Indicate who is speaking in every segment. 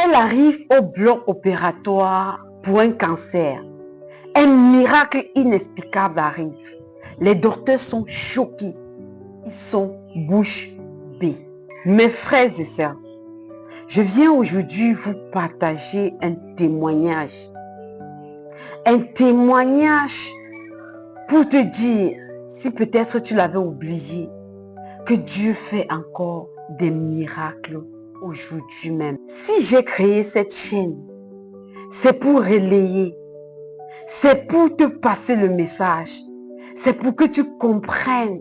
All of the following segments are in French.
Speaker 1: Elle arrive au bloc opératoire pour un cancer. Un miracle inexplicable arrive. Les docteurs sont choqués. Ils sont bouche bée. Mes frères et sœurs, je viens aujourd'hui vous partager un témoignage. Un témoignage pour te dire, si peut-être tu l'avais oublié, que Dieu fait encore des miracles aujourd'hui même. Si j'ai créé cette chaîne, c'est pour relayer, c'est pour te passer le message, c'est pour que tu comprennes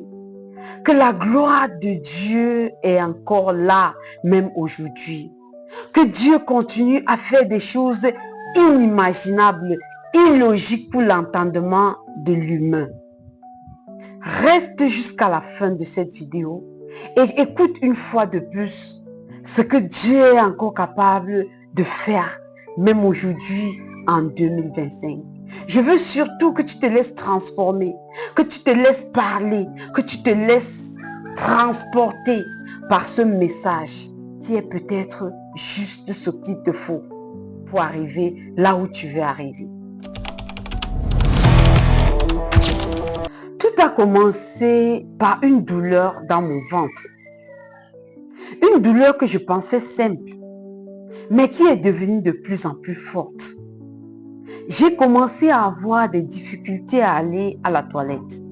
Speaker 1: que la gloire de Dieu est encore là, même aujourd'hui. Que Dieu continue à faire des choses inimaginables, illogiques pour l'entendement de l'humain. Reste jusqu'à la fin de cette vidéo et écoute une fois de plus ce que Dieu est encore capable de faire, même aujourd'hui en 2025. Je veux surtout que tu te laisses transformer, que tu te laisses parler, que tu te laisses transporter par ce message qui est peut-être juste ce qu'il te faut pour arriver là où tu veux arriver. Tout a commencé par une douleur dans mon ventre. Une douleur que je pensais simple, mais qui est devenue de plus en plus forte. J'ai commencé à avoir des difficultés à aller à la toilette.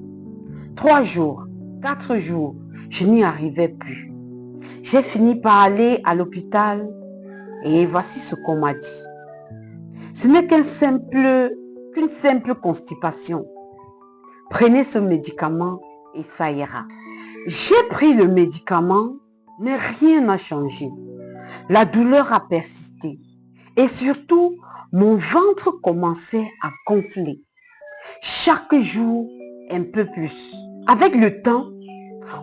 Speaker 1: 3 jours, 4 jours, je n'y arrivais plus. J'ai fini par aller à l'hôpital et voici ce qu'on m'a dit. Ce n'est qu'une simple constipation. Prenez ce médicament et ça ira. J'ai pris le médicament, mais rien n'a changé. La douleur a persisté et surtout, mon ventre commençait à gonfler. Chaque jour, un peu plus. Avec le temps,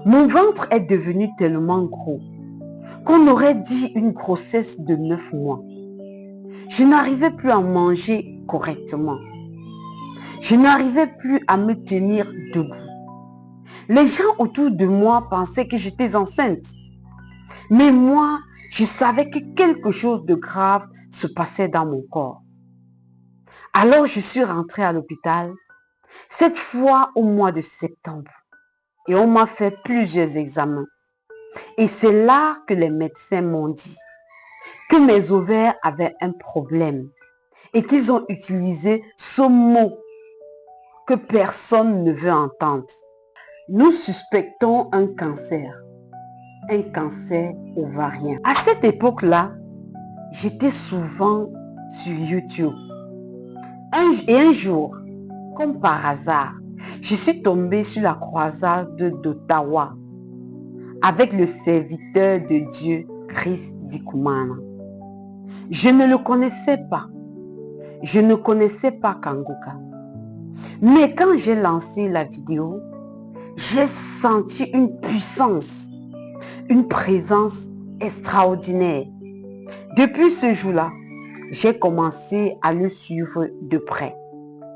Speaker 1: mon ventre est devenu tellement gros qu'on aurait dit une grossesse de 9 mois. Je n'arrivais plus à manger correctement. Je n'arrivais plus à me tenir debout. Les gens autour de moi pensaient que j'étais enceinte. Mais moi, je savais que quelque chose de grave se passait dans mon corps. Alors je suis rentrée à l'hôpital, cette fois au mois de septembre. Et on m'a fait plusieurs examens. Et c'est là que les médecins m'ont dit que mes ovaires avaient un problème. Et qu'ils ont utilisé ce mot que personne ne veut entendre. Nous suspectons un cancer ovarien. À cette époque-là, j'étais souvent sur YouTube. Un jour, comme par hasard, je suis tombée sur la croisade d'Ottawa avec le serviteur de Dieu, Chris Dikoumana. Je ne le connaissais pas. Je ne connaissais pas Kangoka. Mais quand j'ai lancé la vidéo, j'ai senti une puissance, une présence extraordinaire. Depuis ce jour-là, j'ai commencé à le suivre de près.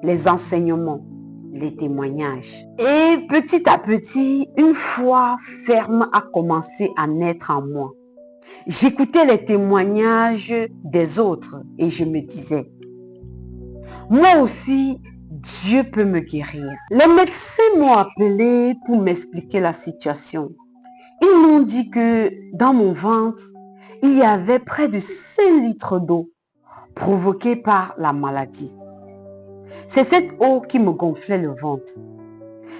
Speaker 1: Les enseignements, les témoignages. Et petit à petit, une foi ferme a commencé à naître en moi. J'écoutais les témoignages des autres et je me disais, moi aussi, Dieu peut me guérir. Les médecins m'ont appelé pour m'expliquer la situation. Ils m'ont dit que dans mon ventre, il y avait près de 5 litres d'eau provoquée par la maladie. C'est cette eau qui me gonflait le ventre.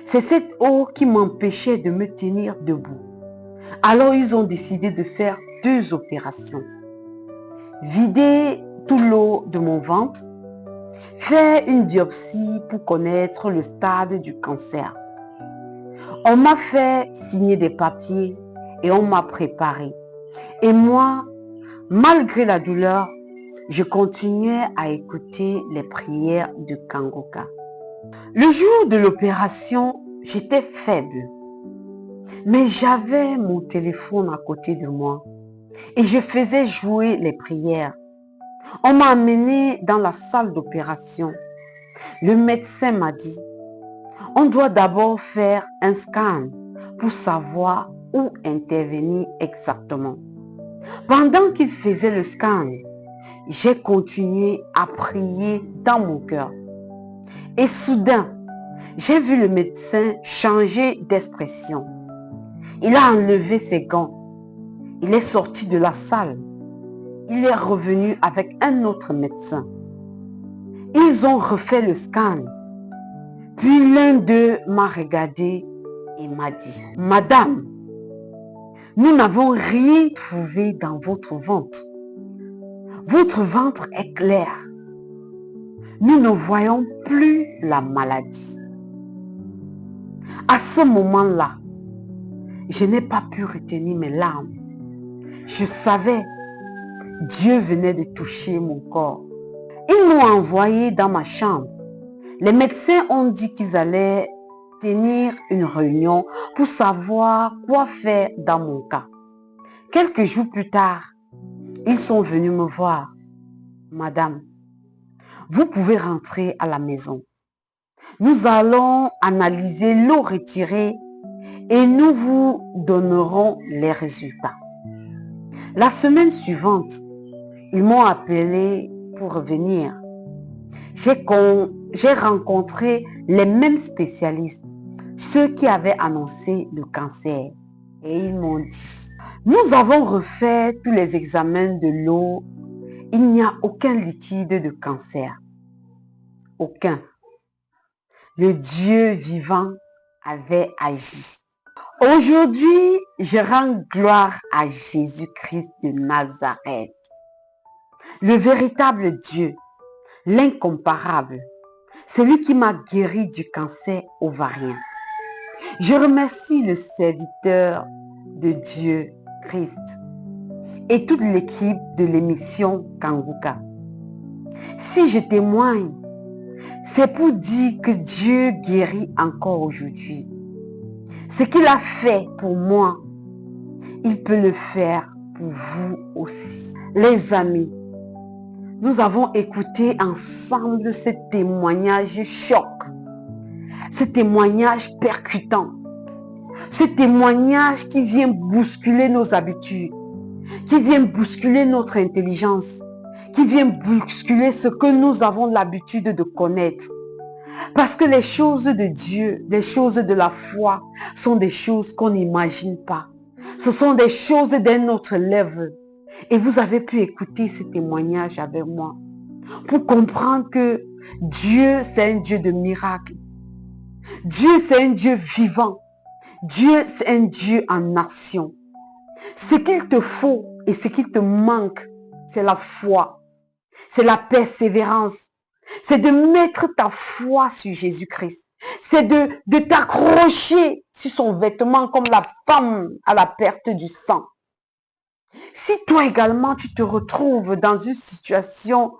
Speaker 1: C'est cette eau qui m'empêchait de me tenir debout. Alors ils ont décidé de faire 2 opérations. Vider toute l'eau de mon ventre, faire une biopsie pour connaître le stade du cancer. On m'a fait signer des papiers et on m'a préparé. Et moi, malgré la douleur, je continuais à écouter les prières de Kangoka. Le jour de l'opération, j'étais faible. Mais j'avais mon téléphone à côté de moi et je faisais jouer les prières. On m'a amené dans la salle d'opération. Le médecin m'a dit, on doit d'abord faire un scan pour savoir où intervenir exactement. Pendant qu'il faisait le scan, J'ai continué à prier dans mon cœur. Et soudain, j'ai vu le médecin changer d'expression. Il a enlevé ses gants. Il est sorti de la salle. Il est revenu avec un autre médecin. Ils ont refait le scan. Puis l'un d'eux m'a regardé et m'a dit, « Madame, nous n'avons rien trouvé dans votre ventre. Votre ventre est clair. Nous ne voyons plus la maladie. » À ce moment-là, je n'ai pas pu retenir mes larmes. Je savais, Dieu venait de toucher mon corps. Ils m'ont envoyé dans ma chambre. Les médecins ont dit qu'ils allaient tenir une réunion pour savoir quoi faire dans mon cas. Quelques jours plus tard, ils sont venus me voir. « Madame, vous pouvez rentrer à la maison. Nous allons analyser l'eau retirée et nous vous donnerons les résultats. » La semaine suivante, ils m'ont appelé pour revenir. J'ai rencontré les mêmes spécialistes, ceux qui avaient annoncé le cancer. Et ils m'ont dit, « Nous avons refait tous les examens de l'eau. Il n'y a aucun liquide de cancer. Aucun. » Le Dieu vivant avait agi. Aujourd'hui, je rends gloire à Jésus-Christ de Nazareth, le véritable Dieu, l'incomparable, celui qui m'a guéri du cancer ovarien. Je remercie le serviteur de Dieu, Christ, et toute l'équipe de l'émission Kanguka. Si je témoigne, c'est pour dire que Dieu guérit encore aujourd'hui. Ce qu'il a fait pour moi, il peut le faire pour vous aussi. Les amis, nous avons écouté ensemble ce témoignage choc, ce témoignage percutant, ce témoignage qui vient bousculer nos habitudes, qui vient bousculer notre intelligence, qui vient bousculer ce que nous avons l'habitude de connaître. Parce que les choses de Dieu, les choses de la foi, sont des choses qu'on n'imagine pas. Ce sont des choses d'un autre level. Et vous avez pu écouter ce témoignage avec moi pour comprendre que Dieu, c'est un Dieu de miracles. Dieu, c'est un Dieu vivant. Dieu, c'est un Dieu en action. Ce qu'il te faut et ce qu'il te manque, c'est la foi. C'est la persévérance. C'est de mettre ta foi sur Jésus-Christ. C'est de t'accrocher sur son vêtement comme la femme à la perte du sang. Si toi également, tu te retrouves dans une situation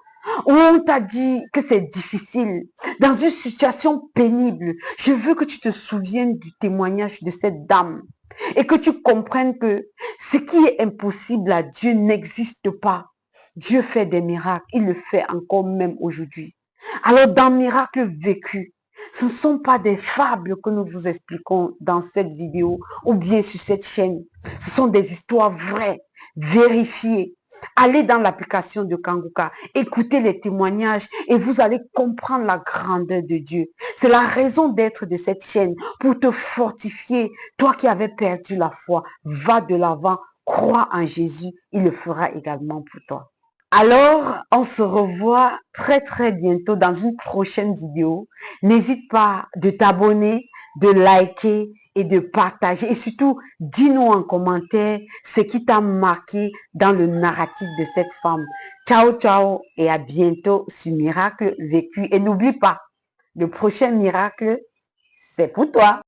Speaker 1: où on t'a dit que c'est difficile, dans une situation pénible, je veux que tu te souviennes du témoignage de cette dame et que tu comprennes que ce qui est impossible à Dieu n'existe pas. Dieu fait des miracles, il le fait encore même aujourd'hui. Alors dans Miracle vécu, ce ne sont pas des fables que nous vous expliquons dans cette vidéo ou bien sur cette chaîne. Ce sont des histoires vraies, vérifiées. Allez dans l'application de Kanguka, écoutez les témoignages et vous allez comprendre la grandeur de Dieu. C'est la raison d'être de cette chaîne pour te fortifier. Toi qui avais perdu la foi, va de l'avant, crois en Jésus, il le fera également pour toi. Alors, on se revoit très bientôt dans une prochaine vidéo. N'hésite pas de t'abonner, de liker et de partager. Et surtout, dis-nous en commentaire ce qui t'a marqué dans le narratif de cette femme. Ciao, ciao et à bientôt sur Miracle vécu. Et n'oublie pas, le prochain miracle, c'est pour toi.